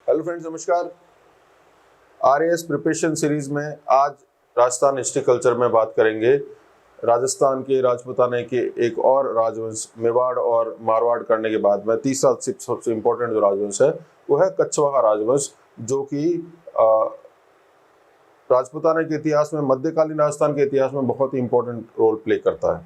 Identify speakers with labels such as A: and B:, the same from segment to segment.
A: Hello friends, नमस्कार। RAS preparation series में आज राजस्थान हिस्ट्री कल्चर में बात करेंगे राजस्थान के राजपूताने के एक और राजवंश मेवाड़ और मारवाड़ करने के बाद में तीसरा सबसे इम्पोर्टेंट जो राजवंश है वो है कछवाहा राजवंश, जो कि राजपूताने के इतिहास में, मध्यकालीन राजस्थान के इतिहास में बहुत ही इंपॉर्टेंट रोल प्ले करता है।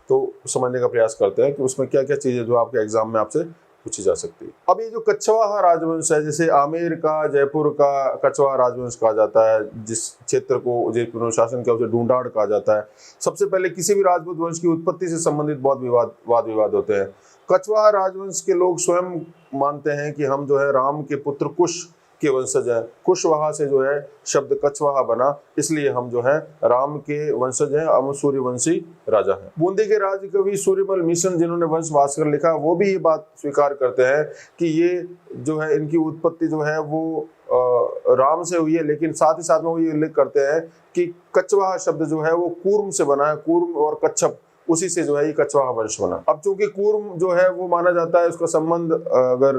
A: तो समझने का प्रयास करते हैं कि उसमें क्या क्या चीज़ें जो आपके एग्जाम में आपसे पूछी जा सकती है। अब ये जो कछवाहा राजवंश है, जिसे आमेर का, जयपुर का कछवाहा राजवंश कहा जाता है, जिस क्षेत्र को जयपुर शासन का उसे ढूंढाड़ कहा जाता है। सबसे पहले किसी भी राजपूत वंश की उत्पत्ति से संबंधित बहुत वाद विवाद होते हैं। कछवाहा राजवंश के लोग स्वयं मानते हैं कि हम जो है राम के पुत्र कुश के वंशज हैं। कुशवाहा से जो है शब्द कछवाहा बना, इसलिए हम जो है राम के वंशज हैं, हम सूर्यवंशी राजा हैं। बूंदी के राज कवि सूर्यमल मिशन, जिन्होंने वंश भास्कर लिखा, वो भी ये बात स्वीकार करते हैं कि ये जो है इनकी उत्पत्ति जो है वो राम से हुई है, लेकिन साथ ही साथ में वो ये उल्लेख करते हैं कि कछवाहा शब्द जो है वो कूर्म से बना है। कूर्म और कच्छप, उसी से जो है ये कछवाहा वंश बना। अब चूंकि कूर्म जो है वो माना जाता है, उसका संबंध अगर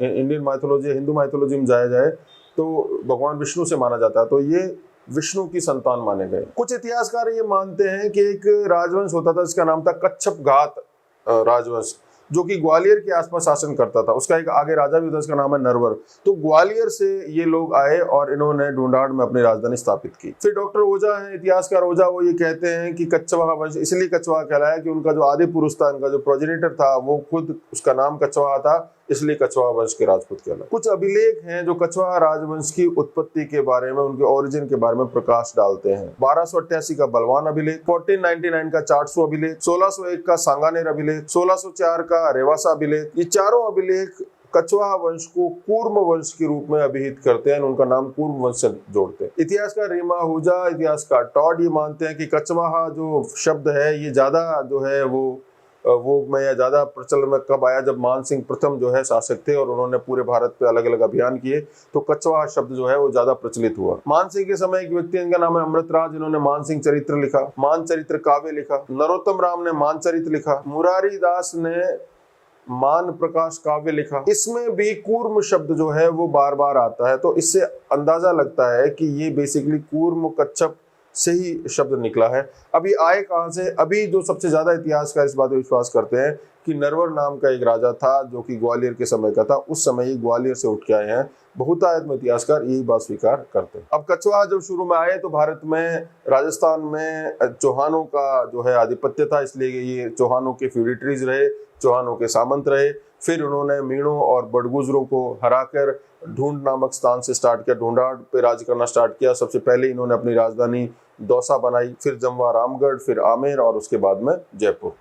A: इंडियन माइथोलॉजी, हिंदू माइथोलॉजी में जाया जाए तो भगवान विष्णु से माना जाता है, तो ये विष्णु की संतान माने गए। कुछ इतिहासकार ये मानते हैं कि एक राजवंश होता था जिसका नाम था कच्छप घात राजवंश, जो कि ग्वालियर के आसपास शासन करता था। उसका एक आगे राजा भी था, उसका नाम है नरवर। तो ग्वालियर से ये लोग आए और इन्होंने ढूंढाड़ में अपनी राजधानी स्थापित की। फिर डॉक्टर ओझा है, इतिहासकार ओझा, वो ये कहते हैं कि कछवाहा वंश इसलिए कछवाहा कहलाया कि उनका जो आदि पुरुष था, उनका जो प्रोजेनिटर था, वो खुद, उसका नाम कछवाहा था, इसलिए कछवाहा वंश के राजपूत कहलाए। कुछ अभिलेख हैं जो कछवाहा राजवंश की उत्पत्ति के बारे में, उनके ओरिजिन के बारे में प्रकाश डालते हैं। 1288 का बलवान अभिलेख, 1499 का चाटसू अभिलेख, 1601 का सांगानेर अभिलेख, 1604 का रेवासा अभिलेख। ये चारों अभिलेख कछवाहा वंश को कूर्म वंश के रूप में अभिहित करते हैं, उनका नाम कूर्म वंश से जोड़ते हैं। इतिहासकार रीमा आहूजा, इतिहासकार टॉड ये मानते हैं कि कछवाहा जो शब्द है ये ज्यादा जो है वो में ज्यादा प्रचलन में कब आया, जब मान सिंह प्रथम जो है शासक थे और उन्होंने पूरे भारत पे अलग अलग अभियान किए, तो कछवाहा शब्द जो है वो ज्यादा प्रचलित हुआ। मान सिंह के समय एक व्यक्ति, इनका नाम है अमृतराज, जिन्होंने मान सिंह चरित्र लिखा, मान चरित्र काव्य लिखा। नरोत्तम राम ने मान चरित्र लिखा। मुरारी दास ने मान प्रकाश काव्य लिखा। इसमें भी कूर्म शब्द जो है वो बार बार आता है, तो इससे अंदाजा लगता है कि ये बेसिकली कूर्म कच्छप से ही शब्द निकला है। अभी आए कहां से? अभी जो सबसे ज्यादा इतिहासकार इस बात पर विश्वास करते हैं कि नरवर नाम का एक राजा था जो कि ग्वालियर के समय का था, उस समय ही ग्वालियर से उठ के आए हैं। बहुतायत में इतिहासकार यही बात स्वीकार करते हैं। अब कछवाहा जब शुरू में आए तो भारत में, राजस्थान में चौहानों का जो है आधिपत्य था, इसलिए ये चौहानों के फ्यूडिटरीज रहे, चौहानों के सामंत रहे। फिर उन्होंने मीणों और बड़गुजरों को हराकर ढूंढ नामक स्थान से स्टार्ट किया, ढूंढाड़ पे राज करना स्टार्ट किया। सबसे पहले इन्होंने अपनी राजधानी दौसा बनाई, फिर जमवा रामगढ़, फिर आमेर और उसके बाद में जयपुर।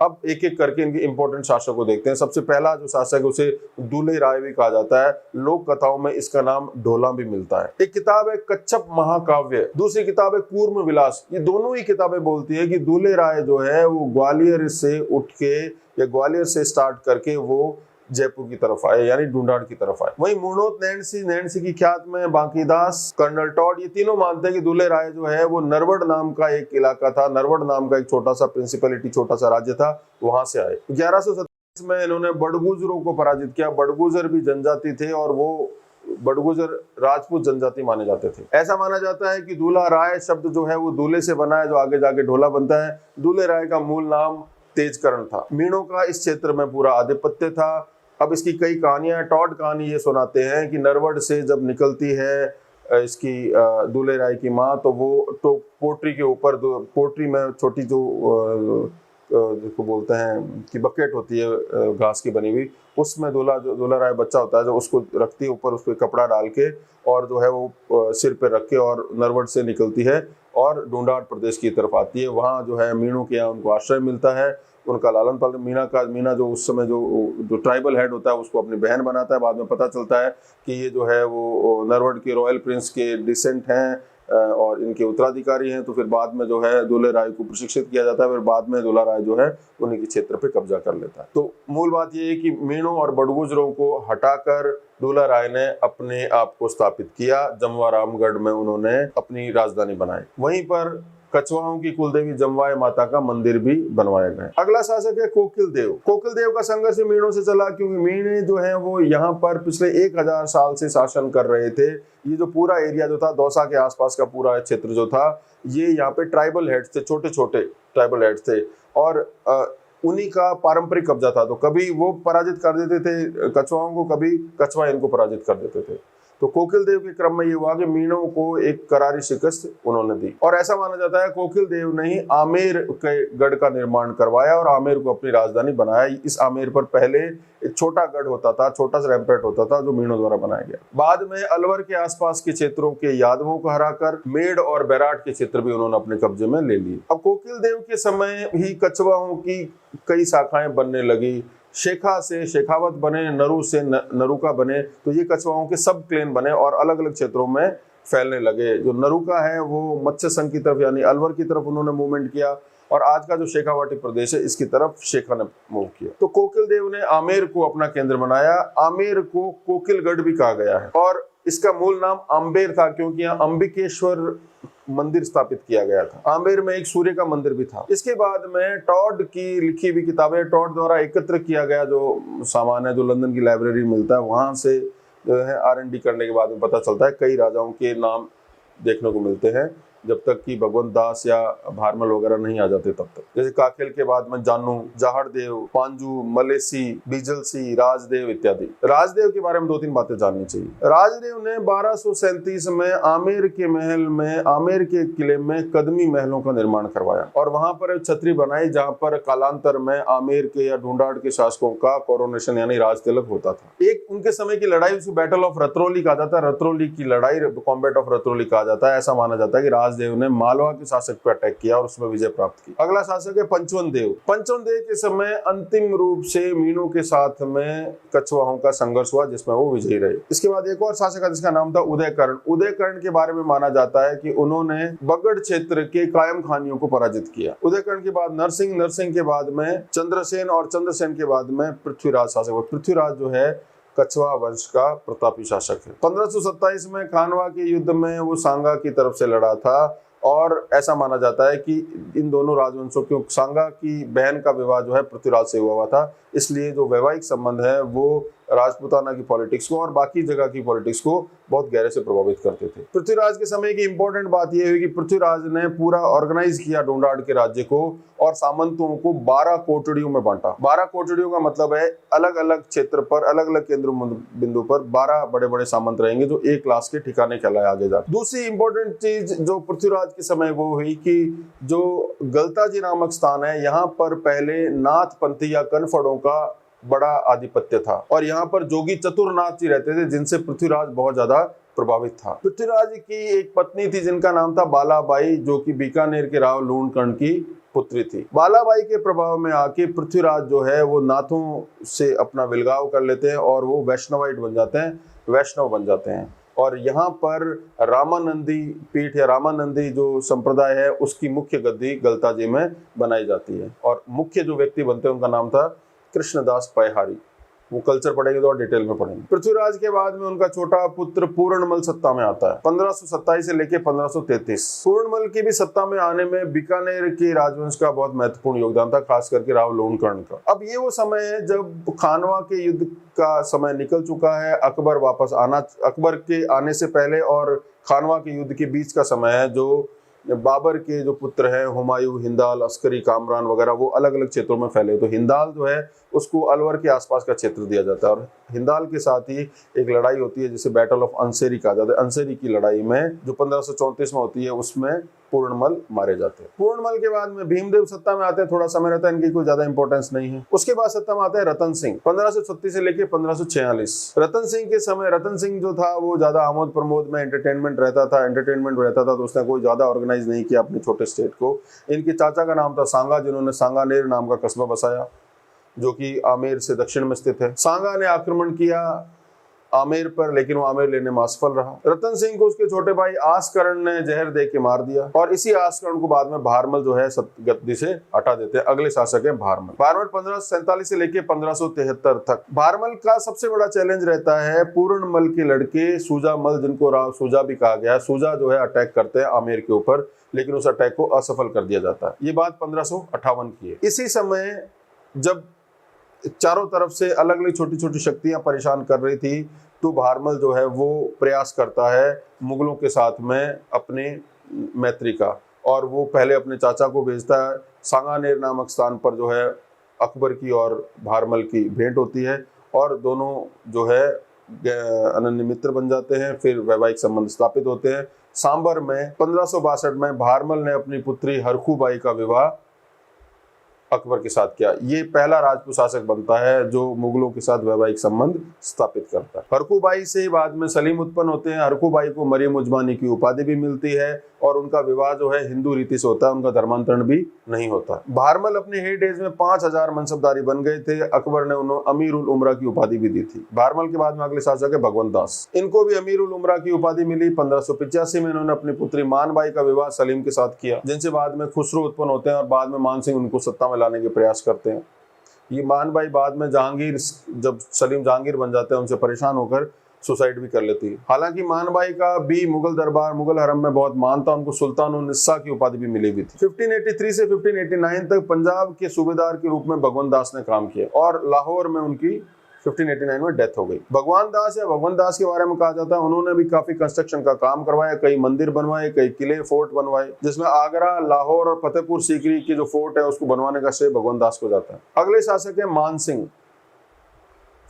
A: अब एक एक करके इनके इंपॉर्टेंट शासक को देखते हैं। सबसे पहला जो शासक है उसे दूल्हे राय भी कहा जाता है, लोक कथाओं में इसका नाम ढोला भी मिलता है। एक किताब है कच्छप महाकाव्य, दूसरी किताब है कूर्म विलास। ये दोनों ही किताबें बोलती है कि दूल्हे राय जो है वो ग्वालियर से उठ के या ग्वालियर से स्टार्ट करके वो जयपुर की तरफ आए, यानी ढूंढाड़ की तरफ आए। वहीं मुर्नोत नैणसी की ख्यात में बांकीदास, कर्नल टॉड, ये तीनों मानते हैं कि दूल्हे राय जो है वो नरवड़ नाम का एक इलाका था, नरवड़ नाम का एक छोटा सा प्रिंसिपलिटी, छोटा सा राज्य था, वहां से आए। 1127 में इन्होंने बड़गुजरों को पराजित किया। बड़गुजर भी जनजाति थे और वो बड़गुजर राजपूत जनजाति माने जाते थे। ऐसा माना जाता है कि दूल्हा राय शब्द जो है वो दूल्हे से बना है, जो आगे जाके ढोला बनता है। दूल्हे राय का मूल नाम तेजकरण था। मीणों का इस क्षेत्र में पूरा आधिपत्य था। अब इसकी कई कहानियां हैं। टॉड कहानी ये सुनाते हैं कि नरवड़ से जब निकलती है इसकी दूल्हे राय की माँ, तो वो तो पोट्री के ऊपर, पोट्री में छोटी जो जिसको बोलते हैं कि बकेट होती है घास की बनी हुई, उसमें दूल्हा राय बच्चा होता है, जो उसको रखती है ऊपर, उस पर कपड़ा डाल के, और जो है वो सिर पे रख के और नरवड़ से निकलती है और ढूंढाड़ प्रदेश की तरफ आती है। वहाँ जो है मीणों के यहाँ उनको आश्रय मिलता है, उनका लालन पालन। मीना जो उस समय जो ट्राइबल हेड होता है उसको अपनी बहन बनाता है। बाद में पता चलता है कि ये जो है वो नरवड़ के रॉयल प्रिंस के डिसेंट हैं और इनके उत्तराधिकारी हैं। तो फिर बाद में जो है दूल्हे राय को प्रशिक्षित किया जाता है, फिर बाद में दूल्हा राय जो है उन्हीं के क्षेत्र पे कब्जा कर लेता है। तो मूल बात ये है कि मीणों और बड़गुजरों को हटाकर दूल्हा राय ने अपने आप को स्थापित किया। जमवा रामगढ़ में उन्होंने अपनी राजधानी बनाई। वहीं पर कछवाओं की कुलदेवी जमवाय माता का मंदिर भी बनवाया गया। अगला शासक है कोकिल देव। कोकिल देव का संघर्ष मीणों से चला, क्योंकि मीणे जो है वो यहाँ पर पिछले 1000 साल से शासन कर रहे थे। ये जो पूरा एरिया जो था, दौसा के आसपास का पूरा क्षेत्र जो था, ये यहाँ पे ट्राइबल हेड्स थे, छोटे छोटे ट्राइबल हेड्स थे, और उन्हीं का पारंपरिक कब्जा था। तो कभी वो पराजित कर देते थे कछवाओं को, कभी कछवा इनको पराजित कर देते थे। तो कोकिल देव के क्रम में ये हुआ कि मीणों को एक करारी शिकस्त उन्होंने दी, और ऐसा माना जाता है कोकिल देव ने ही आमेर के गढ़ का निर्माण करवाया और आमेर को अपनी राजधानी बनाया। इस आमेर पर पहले एक छोटा गढ़ होता था, छोटा सा रैम्पेट होता था, जो मीणों द्वारा बनाया गया। बाद में अलवर के आसपास के क्षेत्रों के यादवों को हराकर मेड़ और बैराट के क्षेत्र भी उन्होंने अपने कब्जे में ले लिए। अब कोकिल देव के समय ही कछवाओं की कई शाखाएं बनने लगी। शेखा से शेखावत बने, नरू से नरुका बने। तो ये कछवाओं के सब क्लेन बने और अलग अलग क्षेत्रों में फैलने लगे। जो नरुका है वो मत्स्य संघ की तरफ यानी अलवर की तरफ उन्होंने मूवमेंट किया, और आज का जो शेखावाटी प्रदेश है इसकी तरफ शेखा ने मूव किया। तो कोकिल देव ने आमेर को अपना केंद्र बनाया। आमेर को कोकिलगढ़ भी कहा गया है, और इसका मूल नाम आम्बेर था, क्योंकि यहाँ अंबिकेश्वर मंदिर स्थापित किया गया था। आमेर में एक सूर्य का मंदिर भी था। इसके बाद में टॉड की लिखी हुई किताबें, टॉड द्वारा एकत्र किया गया जो सामान है, जो लंदन की लाइब्रेरी मिलता है, वहां से जो है R&D करने के बाद में पता चलता है कई राजाओं के नाम देखने को मिलते हैं, जब तक कि भगवंत दास या भारमल वगैरह नहीं आ जाते तब तक। जैसे काखेल के बाद में जानू, जाहड़देव, पांजू, मलेसी, बीजलसी, राजदेव इत्यादि। राजदेव के बारे में 2-3 बातें जाननी चाहिए। राजदेव ने 1237 में आमेर के महल में, आमेर के किले में कदमी महलों का निर्माण करवाया, और वहां पर छतरी बनाई जहां पर कालांतर में आमेर के या ढूंढाड़ के शासकों का कोरोनेशन यानी राज तिलक होता था। एक उनके समय की लड़ाई उसे बैटल ऑफ रतरौली कहा जाता है। रतरौली की लड़ाई कॉम्बैट ऑफ रतरौली कहा जाता है। ऐसा माना जाता है कि राजदेव ने मालवा के शासक पर अटैक किया और उसमें विजय प्राप्त की। अगला शासक है पंचवन देव। पंचवन देव के समय अंतिम रूप से मीणों के साथ में कछवाहों का संघर्ष हुआ, जिसमें वो विजयी रहे। इसके बाद एक और शासक है जिसका नाम था उदयकर्ण। उदयकर्ण के बारे में माना जाता है कि उन्होंने बगड़ क्षेत्र के कायम खानियों को पराजित किया। उदयकर्ण के बाद नरसिंह, नरसिंह के बाद में चंद्रसेन, और चंद्रसेन के बाद में पृथ्वीराज शासक हुए। पृथ्वीराज जो है कछवा वंश का प्रतापी शासक है। 1527 में खानवा के युद्ध में वो सांगा की तरफ से लड़ा था, और ऐसा माना जाता है कि इन दोनों राजवंशों के, सांगा की बहन का विवाह जो है पृथ्वीराज से हुआ था, इसलिए जो वैवाहिक संबंध है वो राजपूताना की पॉलिटिक्स को और बाकी जगह की पॉलिटिक्स को बहुत गहरे से प्रभावित करते थे। पृथ्वीराज के समय की इंपॉर्टेंट बात यह हुई कि पृथ्वीराज ने पूरा ऑर्गेनाइज किया ढूंढाड़ के राज्य को, और सामंतों को 12 कोटड़ियों में बांटा। 12 कोटड़ियों का मतलब है अलग अलग क्षेत्र पर, अलग अलग केंद्र बिंदु पर 12 बड़े बड़े सामंत रहेंगे, जो एक क्लास के ठिकाने कहलाए आगे जाकर। दूसरी इंपॉर्टेंट चीज जो पृथ्वीराज के समय वो हुई कि जो गलताजी नामक स्थान है, यहाँ पर पहले नाथ पंथी या कनफड़ों का बड़ा आधिपत्य था, और यहाँ पर जोगी चतुरनाथ जी रहते थे, जिनसे पृथ्वीराज बहुत ज्यादा प्रभावित था। पृथ्वीराज की एक पत्नी थी जिनका नाम था बालाबाई, जो कि बीकानेर के राव लूणकर्ण की पुत्री थी। बालाबाई के प्रभाव में आके पृथ्वीराज जो है वो नाथों से अपना विलगाव कर लेते हैं, और वो वैष्णवाइट बन जाते हैं, वैष्णव बन जाते हैं। और यहाँ पर रामानंदी पीठ या रामानंदी जो संप्रदाय है उसकी मुख्य गद्दी गलताजी में बनाई जाती है, और मुख्य जो व्यक्ति बनते हैं उनका नाम था कृष्णदास पैहारी। वो कल्चर पढ़ेंगे तो और डिटेल में पढ़ेंगे। पृथ्वीराज के बाद में उनका छोटा पुत्र पूर्णमल सत्ता में आता है 1527 से लेके 1533। पूर्णमल की भी सत्ता में आने में बीकानेर के राजवंश का बहुत महत्वपूर्ण योगदान था, खास करके राव लूणकर्ण का। अब ये वो समय है जब खानवा के युद्ध का समय निकल चुका है, अकबर वापस आना, अकबर के आने से पहले और खानवा के युद्ध के बीच का समय है, जो बाबर के जो पुत्र हैं हुमायूं, हिंदाल, अस्करी, कामरान वगैरह, वो अलग अलग क्षेत्रों में फैले। तो हिंदाल जो है उसको अलवर के आसपास का क्षेत्र दिया जाता है, और हिंदाल के साथ ही एक लड़ाई होती है जिसे बैटल ऑफ अंसेरी कहा जाता है। अंसेरी की लड़ाई में जो 1534 में होती है उसमें पूर्णमल मारे जाते हैं। पूर्णमल के बाद में भीमदेव सत्ता में आते हैं, थोड़ा समय रहता है, इनकी कोई ज्यादा इंपॉर्टेंस नहीं है। उसके बाद सत्ता में आते हैं रतन सिंह 1536 से लेके 1546। रतन सिंह के समय, रतन सिंह जो था वो ज्यादा आमोद प्रमोद में एंटरटेनमेंट रहता था, तो उसने कोई ज्यादा ऑर्गेनाइज नहीं किया अपने छोटे स्टेट को। इनके चाचा का नाम था सांगा, जिन्होंने सांगानेर नाम का कस्बा बसाया, जो कि आमेर से दक्षिण में स्थित है। सांगा ने आक्रमण किया आमेर पर, लेकिन वो आमेर लेने में असफल रहा। रतन सिंह को उसके छोटे भाई आसकरण ने जहर दे के मार दिया, और इसी आसकरण को बाद में भारमल जो है गद्दी से हटा देते हैं। अगले शासक है भारमल। भारमल 1547 से लेके 1573 तक। भारमल का सबसे बड़ा चैलेंज रहता है पूर्णमल के लड़के सूजामल, जिनको राव सूजा भी कहा गया है। सूजा जो है अटैक करते हैं आमेर के ऊपर, लेकिन उस अटैक को असफल कर दिया जाता है। ये बात 1558 की है। इसी समय जब चारों तरफ से अलग अलग छोटी छोटी शक्तियां परेशान कर रही थी, तो भारमल जो है वो प्रयास करता है मुगलों के साथ में अपने मैत्री का, और वो पहले अपने चाचा को भेजता है। सांगानेर नामक स्थान पर जो है अकबर की और भारमल की भेंट होती है, और दोनों जो है अनन्य मित्र बन जाते हैं, फिर वैवाहिक संबंध स्थापित होते हैं। सांबर में 1562 में भारमल ने अपनी पुत्री हरखूबाई का विवाह अकबर के साथ किया। ये पहला राजपूत शासक बनता है जो मुगलों के साथ वैवाहिक संबंध स्थापित करता है। हरखूबाई से बाद में सलीम उत्पन्न होते हैं। हरखूबाई को मरियम उजमानी की उपाधि भी मिलती है, और उनका विवाह जो है हिंदू रीति से होता है, उनका धर्मांतरण भी नहीं होता। भारमल अपने हेरिटेज में 5000 मनसबदारी बन गए थे। अकबर ने उन्हें अमीर उल उमरा की उपाधि भी दी थी। भारमल के बाद में अगले शासक है भगवंत दास, इनको भी अमीर उल उमरा की उपाधि मिली। 1585 में इन्होंने अपनी पुत्री मानबाई का विवाह सलीम के साथ किया, जिनसे बाद में खुसरो उत्पन्न होते हैं, और बाद में मानसिंह उनको सत्ता में लाने के प्रयास करते हैं। ये मानबाई बाद में जहांगीर, जब सलीम जहांगीर बन जाते हैं, उनसे परेशान होकर सुसाइड भी कर लेती है। हालांकि मानबाई का भी मुगल दरबार, मुगल हरम में बहुत मान था, उनको सुल्तान उन निस्सा की उपाधि भी मिली हुई थी। 1583 से 1589 तक पंजाब के सूबेदार के रूप में भगवंत दास ने काम किया, और लाहौर में उनकी 1589 में डेथ हो गई। भगवान दास या भगवंत दास के बारे में कहा जाता है उन्होंने भी काफी कंस्ट्रक्शन का काम करवाया, कई मंदिर बनवाए, कई किले फोर्ट बनवाए, जिसमें आगरा, लाहौर और फतेहपुर सीकरी की जो फोर्ट है उसको बनवाने का श्रेय भगवंत दास को जाता है। अगले शासक है मानसिंह,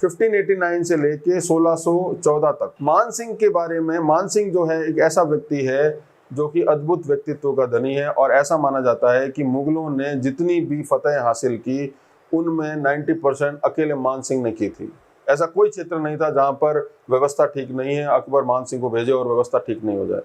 A: 1589 से लेके 1614 तक। मानसिंह के बारे में, मानसिंह जो है एक ऐसा व्यक्ति है जो कि अद्भुत व्यक्तित्व का धनी है, और ऐसा माना जाता है कि मुगलों ने जितनी भी फतह हासिल की उनमें 90% अकेले मानसिंह ने की थी। ऐसा कोई क्षेत्र नहीं था जहां पर व्यवस्था ठीक नहीं है, अकबर मानसिंह को भेजे और व्यवस्था ठीक नहीं हो जाए।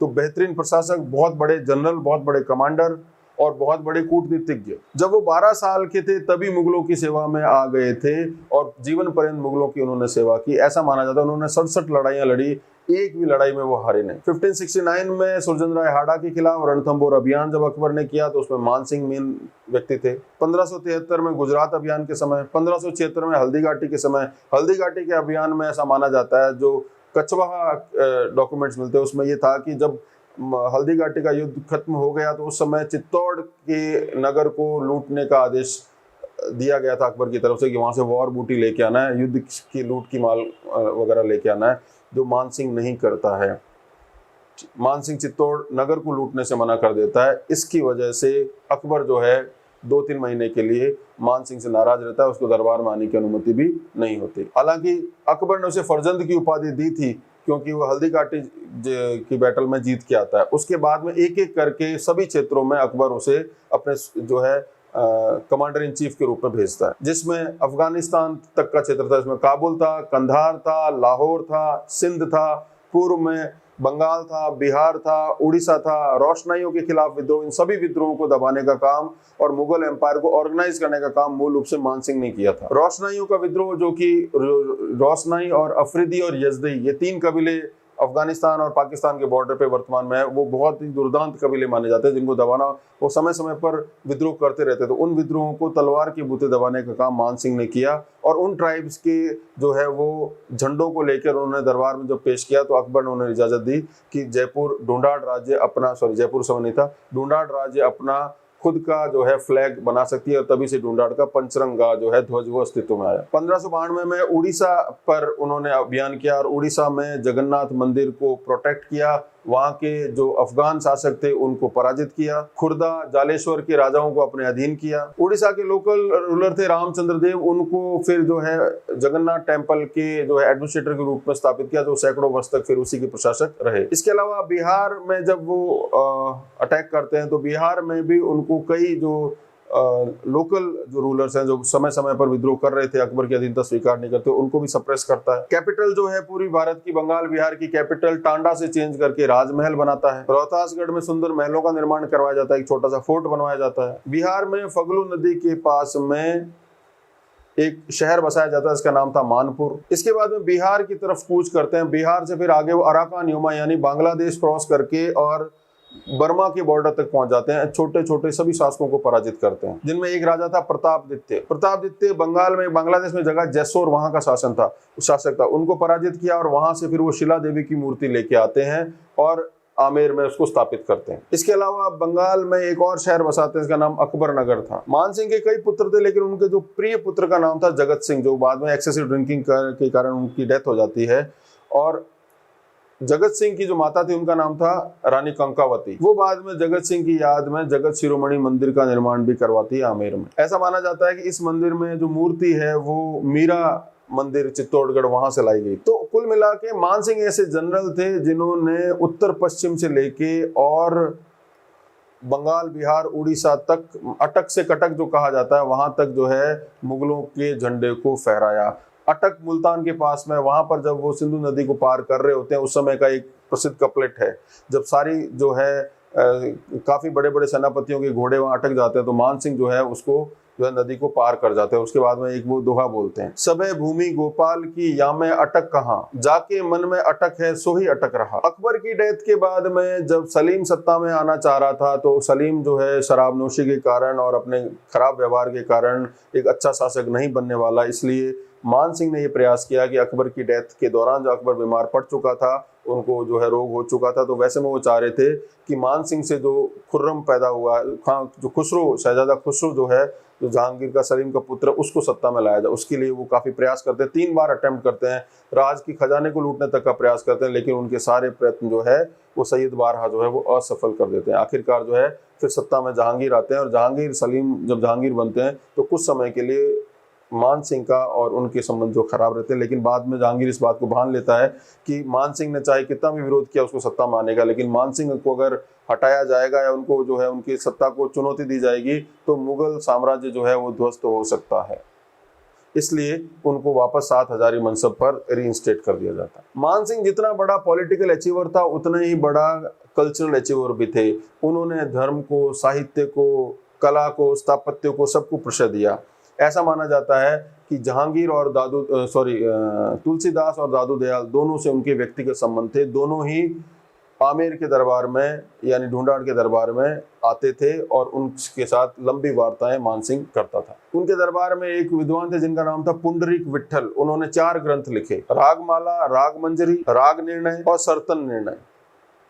A: तो बेहतरीन प्रशासक, बहुत बड़े जनरल, बहुत बड़े कमांडर और बहुत बड़े कूटनीतिज्ञ। जब वो 12 साल के थे तभी मुगलों की सेवा में आ गए थे, और जीवन पर्यंत मुगलों की उन्होंने सेवा की। ऐसा माना जाता है उन्होंने 67 लड़ाइयां लड़ी, एक भी लड़ाई में वो हारे नहीं। 1569 में सुरजन राय हाड़ा के खिलाफ रणथंबोर अभियान जब अकबर ने किया तो उसमें मानसिंह मेन व्यक्ति थे। 1573 में गुजरात अभियान के समय, 1576 में हल्दी घाटी के समय, हल्दी घाटी के अभियान में ऐसा माना जाता है, जो कछवाहा डॉक्यूमेंट्स मिलते हैं उसमें ये था कि जब हल्दी घाटी का युद्ध खत्म हो गया तो उस समय चित्तौड़ के नगर को लूटने का आदेश दिया गया था अकबर की तरफ से, कि वहां से वॉर बूटी लेके आना है, युद्ध की लूट की माल वगैरह लेके आना है, जो मानसिंह नहीं करता है। मानसिंह चित्तौड़ नगर को लूटने से मना कर देता है। इसकी वजह से अकबर जो है 2-3 महीने के लिए मानसिंह से नाराज रहता है, उसको दरबार में आने की अनुमति भी नहीं होती। हालांकि अकबर ने उसे फर्जंद की उपाधि दी थी, क्योंकि वो हल्दी घाटी की बैटल में जीत के आता है। उसके बाद में एक एक करके सभी क्षेत्रों में अकबर उसे अपने जो है कमांडर इन चीफ के रूप में भेजता है, जिसमें अफगानिस्तान तक का क्षेत्र था, इसमें काबुल था, कंधार था, लाहौर था, सिंध था, पूर्व में बंगाल था, बिहार था, उड़ीसा था। रोशनाइयों के खिलाफ विद्रोह, इन सभी विद्रोहों को दबाने का काम और मुगल एम्पायर को ऑर्गेनाइज करने का काम मूल रूप से मानसिंह ने किया था। रोशनाइयों का विद्रोह, जो कि रोशनाई और अफरीदी और यजदी, ये 3 कबीले अफगानिस्तान और पाकिस्तान के बॉर्डर पे वर्तमान में है, वो बहुत ही दुर्दांत कबीले माने जाते हैं, जिनको दबाना वो समय समय पर विद्रोह करते रहते थे। उन विद्रोहों को तलवार के बूते दबाने का काम मानसिंह ने किया, और उन ट्राइब्स के जो है वो झंडों को लेकर उन्होंने दरबार में जब पेश किया तो अकबर ने उन्हें इजाजत दी कि जयपुर ढूंढाड़ राज्य अपना, सॉरी जयपुर समय नहीं था, ढूंढाड़ राज्य अपना खुद का जो है फ्लैग बना सकती है, और तभी से ढूंढाड़ का पंचरंगा जो है ध्वज वो अस्तित्व में आया। 1592 में उड़ीसा पर उन्होंने अभियान किया, और उड़ीसा में जगन्नाथ मंदिर को प्रोटेक्ट किया, वहां के जो अफगान शासक थे उनको पराजित किया, खुर्दा जालेश्वर के राजाओं को अपने अधीन किया। उड़ीसा के लोकल रूलर थे रामचंद्र देव, उनको फिर जो है जगन्नाथ टेम्पल के जो है एडमिनिस्ट्रेटर के रूप में स्थापित किया, जो सैकड़ों वर्ष तक फिर उसी के प्रशासक रहे। इसके अलावा बिहार में जब वो अटैक करते हैं तो बिहार में भी उनको कई जो लोकल जो रूलर्स हैं, जो समय समय पर विद्रोह कर रहे थे, अकबर की अधीनता स्वीकार नहीं करते, उनको भी सप्रेस करता है। कैपिटल जो है पूरी भारत की, बंगाल बिहार की कैपिटल टांडा से चेंज करके राजमहल बनाता है। रोहतासगढ़ में सुंदर महलों का निर्माण करवाया जाता है, एक छोटा सा फोर्ट बनवाया जाता है। बिहार में फगलू नदी के पास में एक शहर बसाया जाता है, इसका नाम था मानपुर। इसके बाद में बिहार की तरफ कूच करते हैं। बिहार से फिर आगे वो अराकान यूमा यानी बांग्लादेश क्रॉस करके और बर्मा के बॉर्डर तक पहुंच जाते हैं। छोटे छोटे सभी शासकों को पराजित करते हैं, जिनमें एक राजा था प्रतापदित्य। प्रतापदित्य बंगाल में, बांग्लादेश में जगह जैसोर वहां का शासक था, उनको पराजित किया, और वहां से फिर वो शिला देवी की मूर्ति लेके आते हैं और आमेर में उसको स्थापित करते हैं। इसके अलावा बंगाल में एक और शहर बसाते हैं, इसका नाम अकबर नगर था। मान सिंह के कई पुत्र थे, लेकिन उनके जो प्रिय पुत्र का नाम था जगत सिंह, जो बाद में एक्सेसिव ड्रिंकिंग के कारण उनकी डेथ हो जाती है। और जगत सिंह की जो माता थी उनका नाम था रानी कंकावती। वो बाद में जगत सिंह की याद में जगत शिरोमणि मंदिर का निर्माण भी करवाती है आमेर में। ऐसा माना जाता है कि इस मंदिर में जो मूर्ति है वो मीरा मंदिर चित्तौड़गढ़ वहां से लाई गई। तो कुल मिला के मान सिंह ऐसे जनरल थे जिन्होंने उत्तर पश्चिम से लेके और बंगाल, बिहार, उड़ीसा तक, अटक से कटक जो कहा जाता है, वहां तक जो है मुगलों के झंडे को फहराया। अटक मुल्तान के पास में, वहां पर जब वो सिंधु नदी को पार कर रहे होते हैं, उस समय का एक प्रसिद्ध कपलेट है, जब सारी जो है काफी बड़े बड़े सेनापतियों के घोड़े वहां अटक जाते हैं तो मान सिंह जो है उसको जो है नदी को पार कर जाते हैं। उसके बाद में एक वो दोहा बोलते हैं, सबे भूमि गोपाल की या मैं अटक कहाँ, जाके मन में अटक है सो ही अटक रहा। अकबर की डेथ के बाद में जब सलीम सत्ता में आना चाह रहा था तो सलीम जो है शराबनोशी के कारण और अपने खराब व्यवहार के कारण एक अच्छा शासक नहीं बनने वाला, इसलिए मान सिंह ने यह प्रयास किया कि अकबर की डेथ के दौरान जो अकबर बीमार पड़ चुका था, उनको जो है रोग हो चुका था, तो वैसे में वो चाह रहे थे कि मान सिंह से जो खुर्रम पैदा हुआ, जो खुसरो, शहजादा खुसरो जो है, जो जहांगीर का सलीम का पुत्र, उसको सत्ता में लाया जाए। उसके लिए वो काफी प्रयास करते हैं, 3 बार अटेम्प्ट करते हैं, राज की खजाने को लूटने तक का प्रयास करते हैं, लेकिन उनके सारे प्रयत्न जो है वो सैयद बारहा जो है वो असफल कर देते हैं। आखिरकार जो है फिर सत्ता में जहांगीर आते हैं और जहांगीर सलीम जब जहांगीर बनते हैं तो कुछ समय के लिए मान सिंह का और उनके संबंध जो खराब रहते हैं, लेकिन बाद में जहांगीर इस बात को भान लेता है कि मान सिंह ने चाहे कितना भी विरोध किया उसको सत्ता में आने का, लेकिन मान सिंह को अगर हटाया जाएगा या उनको जो है उनकी सत्ता को चुनौती दी जाएगी तो मुगल साम्राज्य जो है वो ध्वस्त हो सकता है। इसलिए उनको वापस 7 हजारी मनसब पर रीइंस्टेट कर दिया जाता है। मान सिंह जितना बड़ा पॉलिटिकल अचीवर था उतना ही बड़ा कल्चरल अचीवर भी थे। उन्होंने धर्म को, साहित्य को, कला को, स्थापत्य को, सबको प्रश्रय दिया। ऐसा माना जाता है कि जहांगीर और तुलसीदास और दादू दयाल दोनों से उनके व्यक्तिगत संबंध थे। दोनों ही आमेर के दरबार में यानी ढूंढाड़ के दरबार में आते थे और उनके साथ लंबी वार्ताएं मान सिंह करता था। उनके दरबार में एक विद्वान थे जिनका नाम था पुंडरीक विट्ठल। उन्होंने 4 ग्रंथ लिखे, रागमाला, रागमंजरी, राग निर्णय और सर्तन निर्णय।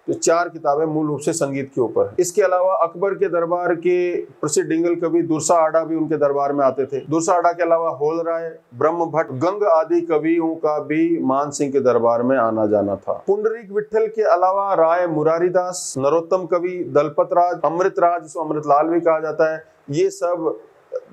A: तो 4 किताबें मूल रूप से संगीत के ऊपर है। इसके अलावा अकबर के दरबार के प्रसिद्ध डिंगल कवि दुर्सा आडा भी उनके दरबार में आते थे। दुर्सा आडा के अलावा होल राय, ब्रह्म भट्ट, गंग आदि कवियों का भी मान सिंह के दरबार में आना जाना था। पुंडरीक विट्ठल के अलावा राय मुरारीदास, नरोत्तम कवि, दलपत राज, अमृतराज, जिसको अमृतलाल भी कहा जाता है, ये सब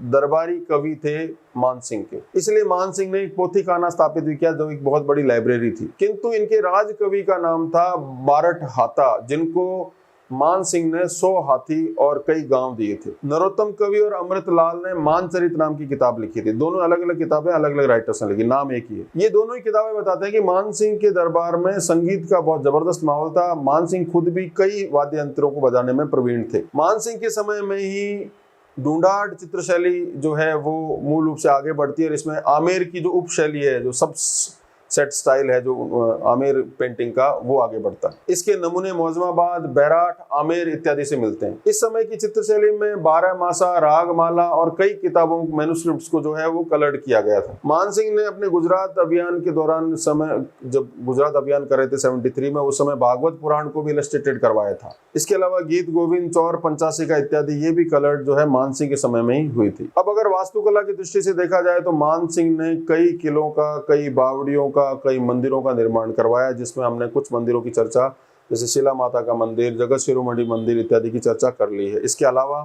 A: दरबारी कवि थे मान सिंह के। इसलिए मान सिंह ने एक पोथी खाना स्थापित भी किया जो एक बहुत बड़ी लाइब्रेरी थी। किंतु इनके राज कवि का नाम था बारठ हाथा, जिनको मान सिंह ने 100 हाथी और कई गांव दिए थे। नरोत्तम कवि और अमृतलाल ने मानचरित नाम की किताब लिखी थी। दोनों अलग अलग किताबें अलग अलग राइटर्स ने लिखी, नाम एक ही है। ये दोनों ही किताबें बताते हैं कि मान सिंह के दरबार में संगीत का बहुत जबरदस्त माहौल था। मान सिंह खुद भी कई वाद्य यंत्रों को बजाने में प्रवीण थे। मान सिंह के समय में ही ढूंढाड़ चित्रशैली जो है वो मूल रूप से आगे बढ़ती है और इसमें आमेर की जो उपशैली है, जो सब सेट स्टाइल है जो आमेर पेंटिंग का, वो आगे बढ़ता है। इसके नमूने मौजमाबाद, बैराट, आमेर इत्यादि से मिलते हैं। इस समय की चित्रशैली में 12 मासा, रागमाला और कई किताबों मैन्युस्क्रिप्ट्स को जो है वो कलर्ड किया गया था। मान सिंह ने अपने गुजरात अभियान के दौरान, समय जब गुजरात अभियान कर रहे थे 73 में, उस समय भागवत पुराण को भी इलस्ट्रेटेड करवाया था। इसके अलावा गीत गोविंद, चौर पंचासी का इत्यादि ये भी कलर्ड जो है मान सिंह के समय में ही हुई थी। अब अगर वास्तुकला की दृष्टि से देखा जाए तो मान सिंह ने कई किलों का, कई बावड़ियों का, कई मंदिरों का निर्माण करवाया, जिसमें हमने कुछ मंदिरों की चर्चा, जैसे शिला माता का मंदिर, जगत शिरोमणि मंदिर इत्यादि की चर्चा कर ली है। इसके अलावा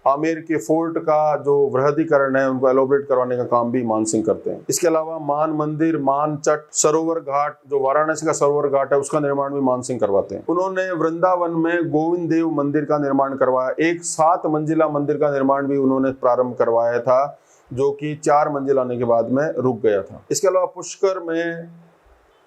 A: आमेर के फोर्ट का जो वृहदीकरण है, उनको एलोबरेट करवाने का काम भी मान सिंह करते हैं। इसके अलावा मान मंदिर, मान चट, सरोवर घाट, जो वाराणसी का सरोवर घाट है, उसका निर्माण भी मान सिंह करवाते हैं। उन्होंने वृंदावन में गोविंद देव मंदिर का निर्माण करवाया। एक 7 मंजिला मंदिर का निर्माण भी उन्होंने प्रारंभ करवाया था, जो कि 4 मंजिल आने के बाद में रुक गया था। इसके अलावा पुष्कर में,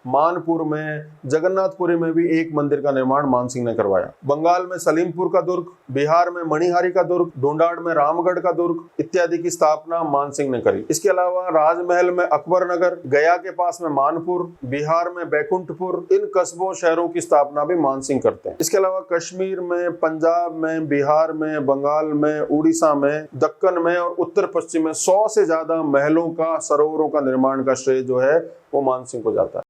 A: मानपुर में, जगन्नाथपुरी में भी एक मंदिर का निर्माण मान सिंह ने करवाया। बंगाल में सलीमपुर का दुर्ग, बिहार में मणिहारी का दुर्ग, ढूंढाड़ में रामगढ़ का दुर्ग इत्यादि की स्थापना मान सिंह ने करी। इसके अलावा राजमहल में अकबर नगर, गया के पास में मानपुर, बिहार में बैकुंठपुर, इन कस्बों शहरों की स्थापना भी मान सिंह करते हैं। इसके अलावा कश्मीर में, पंजाब में, बिहार में, बंगाल में, उड़ीसा में, दक्कन में और उत्तर पश्चिम में 100 से ज्यादा महलों का, सरोवरों का निर्माण का श्रेय जो है वो मान सिंह को जाता है।